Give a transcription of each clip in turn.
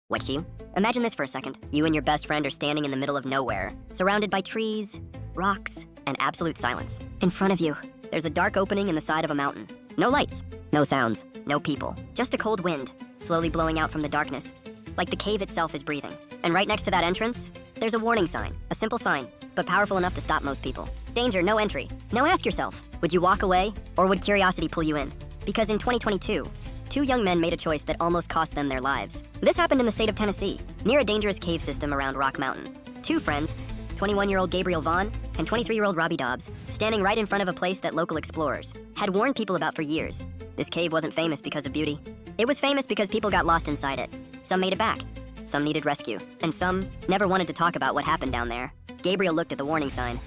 What you? Imagine this for a second. You and your best friend are standing in the middle of nowhere, surrounded by trees, rocks, and absolute silence. In front of you, there's a dark opening in the side of a mountain. No lights, no sounds, no people. Just a cold wind, slowly blowing out from the darkness, like the cave itself is breathing. And right next to that entrance, there's a warning sign. A simple sign, but powerful enough to stop most people. Danger, no entry. Now ask yourself, would you walk away, or would curiosity pull you in? Because in 2022, two young men made a choice that almost cost them their lives. This happened in the state of Tennessee, near a dangerous cave system around Rock Mountain. Two friends, 21-year-old Gabriel Vaughn and 23-year-old Robbie Dobbs, standing right in front of a place that local explorers had warned people about for years. This cave wasn't famous because of beauty. It was famous because people got lost inside it. Some made it back, some needed rescue, and some never wanted to talk about what happened down there. Gabriel looked at the warning sign,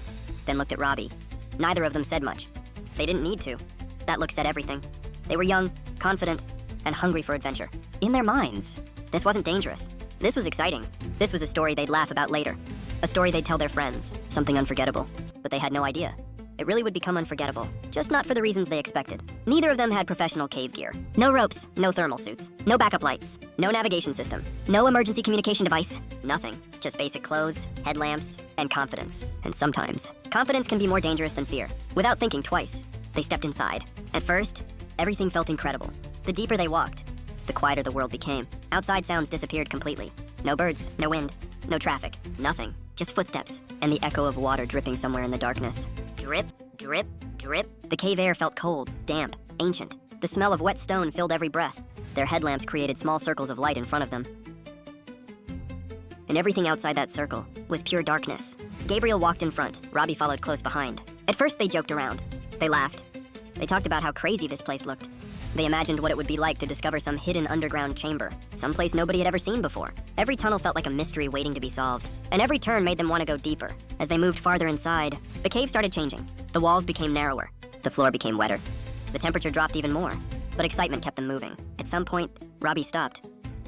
then looked at Robbie. Neither of them said much. They didn't need to. That look said everything. They were young, confident, and hungry for adventure. In their minds, this wasn't dangerous. This was exciting. This was a story they'd laugh about later. A story they'd tell their friends, something unforgettable. But they had no idea. It really would become unforgettable, just not for the reasons they expected. Neither of them had professional cave gear. No ropes, no thermal suits, no backup lights, no navigation system, no emergency communication device, nothing. Just basic clothes, headlamps, and confidence. And sometimes, confidence can be more dangerous than fear. Without thinking twice, they stepped inside. At first, everything felt incredible. The deeper they walked, the quieter the world became. Outside sounds disappeared completely. No birds, no wind, no traffic, nothing. Just footsteps, and the echo of water dripping somewhere in the darkness. Drip, drip, drip. The cave air felt cold, damp, ancient. The smell of wet stone filled every breath. Their headlamps created small circles of light in front of them. And everything outside that circle was pure darkness. Gabriel walked in front, Robbie followed close behind. At first they joked around. They laughed. They talked about how crazy this place looked. They imagined what it would be like to discover some hidden underground chamber, someplace nobody had ever seen before. Every tunnel felt like a mystery waiting to be solved, and every turn made them want to go deeper. As they moved farther inside, the cave started changing. The walls became narrower. The floor became wetter. The temperature dropped even more, but excitement kept them moving. At some point, Robbie stopped,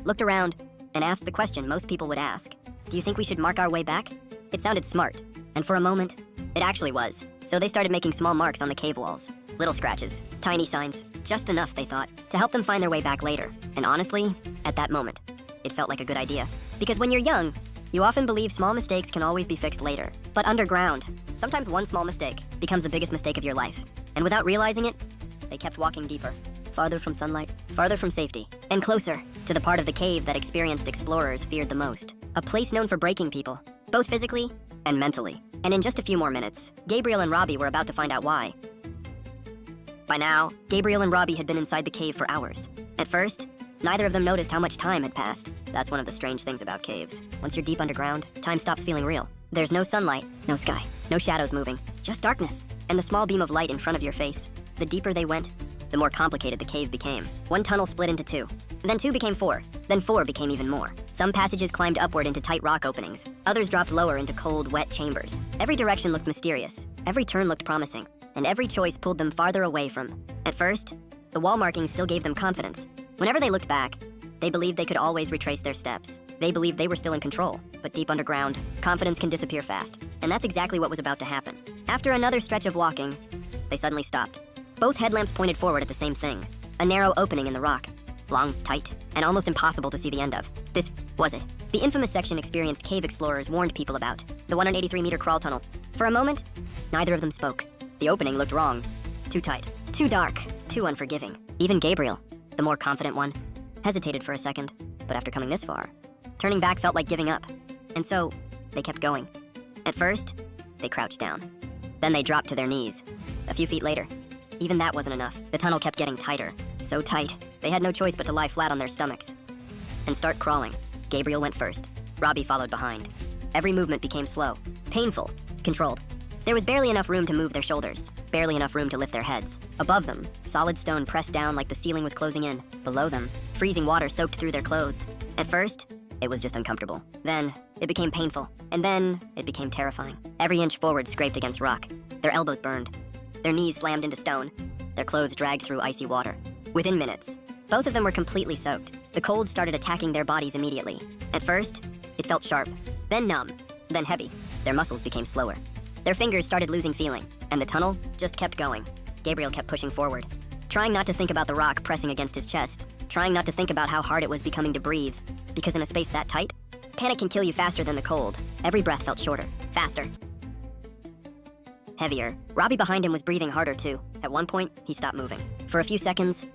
looked around, and asked the question most people would ask. Do you think we should mark our way back? It sounded smart, and for a moment, it actually was. So they started making small marks on the cave walls. Little scratches, tiny signs, just enough, they thought, to help them find their way back later. And honestly, at that moment, it felt like a good idea. Because when you're young, you often believe small mistakes can always be fixed later. But underground, sometimes one small mistake becomes the biggest mistake of your life. And without realizing it, they kept walking deeper, farther from sunlight, farther from safety, and closer to the part of the cave that experienced explorers feared the most. A place known for breaking people, both physically and mentally. And in just a few more minutes, Gabriel and Robbie were about to find out why. By now, Gabriel and Robbie had been inside the cave for hours. At first, neither of them noticed how much time had passed. That's one of the strange things about caves. Once you're deep underground, time stops feeling real. There's no sunlight, no sky, no shadows moving, just darkness, and the small beam of light in front of your face. The deeper they went, the more complicated the cave became. One tunnel split into two, then two became four, then four became even more. Some passages climbed upward into tight rock openings, others dropped lower into cold, wet chambers. Every direction looked mysterious, every turn looked promising, and every choice pulled them farther away from. At first, the wall markings still gave them confidence. Whenever they looked back, they believed they could always retrace their steps. They believed they were still in control, but deep underground, confidence can disappear fast. And that's exactly what was about to happen. After another stretch of walking, they suddenly stopped. Both headlamps pointed forward at the same thing, a narrow opening in the rock. Long, tight, and almost impossible to see the end of. This was it. The infamous section experienced cave explorers warned people about, the 183-meter crawl tunnel. For a moment, neither of them spoke. The opening looked wrong. Too tight, too dark, too unforgiving. Even Gabriel, the more confident one, hesitated for a second. But after coming this far, turning back felt like giving up. And so, they kept going. At first, they crouched down. Then they dropped to their knees. A few feet later, even that wasn't enough. The tunnel kept getting tighter. So tight, they had no choice but to lie flat on their stomachs and start crawling. Gabriel went first. Robbie followed behind. Every movement became slow, painful, controlled. There was barely enough room to move their shoulders, barely enough room to lift their heads. Above them, solid stone pressed down like the ceiling was closing in. Below them, freezing water soaked through their clothes. At first, it was just uncomfortable. Then, it became painful. And then, it became terrifying. Every inch forward scraped against rock. Their elbows burned. Their knees slammed into stone. Their clothes dragged through icy water. Within minutes, both of them were completely soaked. The cold started attacking their bodies immediately. At first, it felt sharp, then numb, then heavy. Their muscles became slower. Their fingers started losing feeling, and the tunnel just kept going. Gabriel kept pushing forward, trying not to think about the rock pressing against his chest, trying not to think about how hard it was becoming to breathe. Because in a space that tight, panic can kill you faster than the cold. Every breath felt shorter, faster, heavier. Robbie behind him was breathing harder too. At one point, he stopped moving. For a few seconds,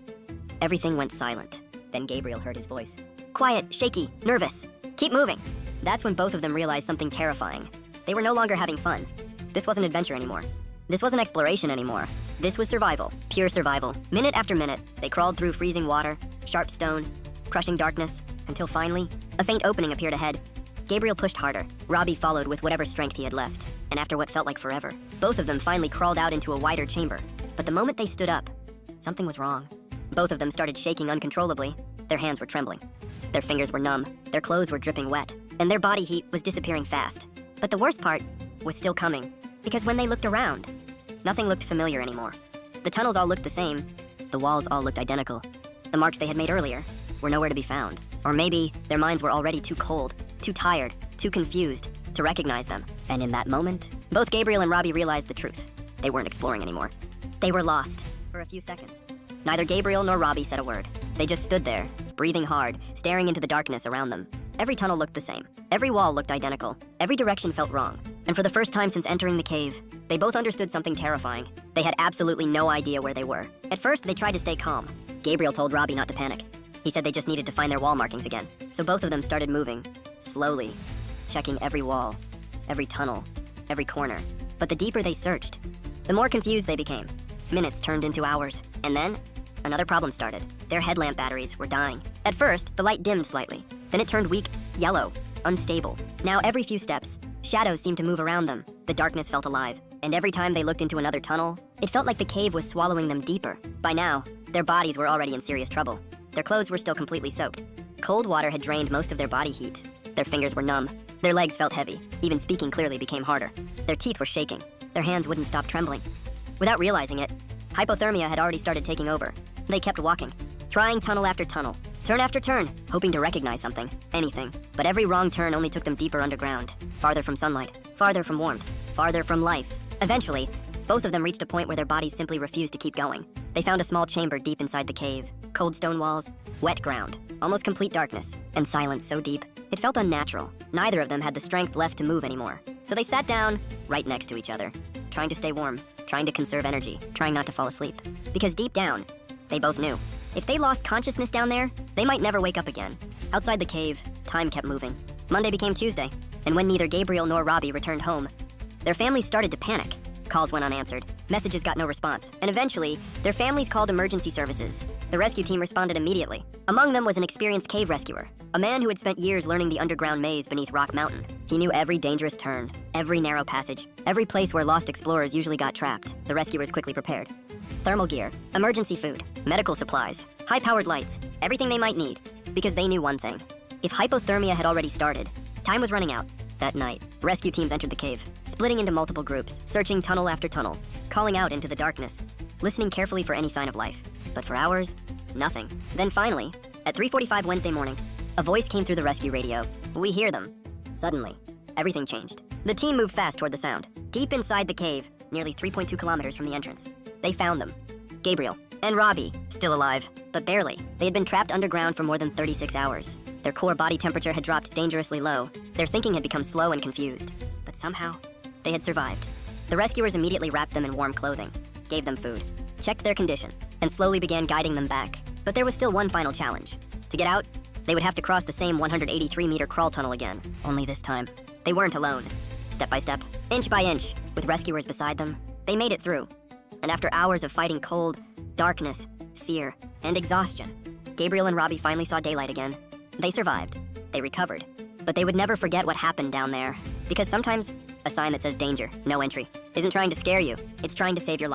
everything went silent. Then Gabriel heard his voice. Quiet, shaky, nervous. Keep moving. That's when both of them realized something terrifying. They were no longer having fun. This wasn't adventure anymore. This wasn't exploration anymore. This was survival, pure survival. Minute after minute, they crawled through freezing water, sharp stone, crushing darkness, until finally, a faint opening appeared ahead. Gabriel pushed harder. Robbie followed with whatever strength he had left. And after what felt like forever, both of them finally crawled out into a wider chamber. But the moment they stood up, something was wrong. Both of them started shaking uncontrollably. Their hands were trembling. Their fingers were numb. Their clothes were dripping wet. And their body heat was disappearing fast. But the worst part was still coming. Because when they looked around, nothing looked familiar anymore. The tunnels all looked the same. The walls all looked identical. The marks they had made earlier were nowhere to be found. Or maybe their minds were already too cold, too tired, too confused to recognize them. And in that moment, both Gabriel and Robbie realized the truth. They weren't exploring anymore. They were lost for a few seconds. Neither Gabriel nor Robbie said a word. They just stood there, breathing hard, staring into the darkness around them. Every tunnel looked the same. Every wall looked identical. Every direction felt wrong. And for the first time since entering the cave, they both understood something terrifying. They had absolutely no idea where they were. At first, they tried to stay calm. Gabriel told Robbie not to panic. He said they just needed to find their wall markings again. So both of them started moving, slowly, checking every wall, every tunnel, every corner. But the deeper they searched, the more confused they became. Minutes turned into hours. And then, another problem started. Their headlamp batteries were dying. At first, the light dimmed slightly. Then it turned weak, yellow, unstable. Now every few steps, shadows seemed to move around them. The darkness felt alive. And every time they looked into another tunnel, it felt like the cave was swallowing them deeper. By now, their bodies were already in serious trouble. Their clothes were still completely soaked. Cold water had drained most of their body heat. Their fingers were numb. Their legs felt heavy. Even speaking clearly became harder. Their teeth were shaking. Their hands wouldn't stop trembling. Without realizing it, hypothermia had already started taking over. They kept walking, trying tunnel after tunnel, turn after turn, hoping to recognize something, anything. But every wrong turn only took them deeper underground, farther from sunlight, farther from warmth, farther from life. Eventually, both of them reached a point where their bodies simply refused to keep going. They found a small chamber deep inside the cave. Cold stone walls, wet ground, almost complete darkness, and silence so deep, it felt unnatural. Neither of them had the strength left to move anymore. So they sat down, right next to each other, trying to stay warm, trying to conserve energy, trying not to fall asleep. Because deep down, they both knew, if they lost consciousness down there, they might never wake up again. Outside the cave, time kept moving. Monday became Tuesday, and when neither Gabriel nor Robbie returned home, their families started to panic. Calls went unanswered. Messages got no response. And eventually, their families called emergency services. The rescue team responded immediately. Among them was an experienced cave rescuer, a man who had spent years learning the underground maze beneath Rock Mountain. He knew every dangerous turn, every narrow passage, every place where lost explorers usually got trapped. The rescuers quickly prepared. Thermal gear, emergency food, medical supplies, high-powered lights, everything they might need. Because they knew one thing. If hypothermia had already started, time was running out. That night, rescue teams entered the cave, splitting into multiple groups, searching tunnel after tunnel, calling out into the darkness, listening carefully for any sign of life. But for hours, nothing. Then finally, at 3:45 Wednesday morning, a voice came through the rescue radio. We hear them. Suddenly, everything changed. The team moved fast toward the sound. Deep inside the cave, nearly 3.2 kilometers from the entrance, they found them. Gabriel and Robbie, still alive, but barely. They had been trapped underground for more than 36 hours. Their core body temperature had dropped dangerously low. Their thinking had become slow and confused. But somehow, they had survived. The rescuers immediately wrapped them in warm clothing, gave them food, checked their condition, and slowly began guiding them back. But there was still one final challenge. To get out, they would have to cross the same 183-meter crawl tunnel again. Only this time, they weren't alone. Step by step, inch by inch, with rescuers beside them, they made it through. And after hours of fighting cold, darkness, fear, and exhaustion, Gabriel and Robbie finally saw daylight again. They survived. They recovered. But they would never forget what happened down there. Because sometimes, a sign that says danger, no entry, isn't trying to scare you. It's trying to save your life.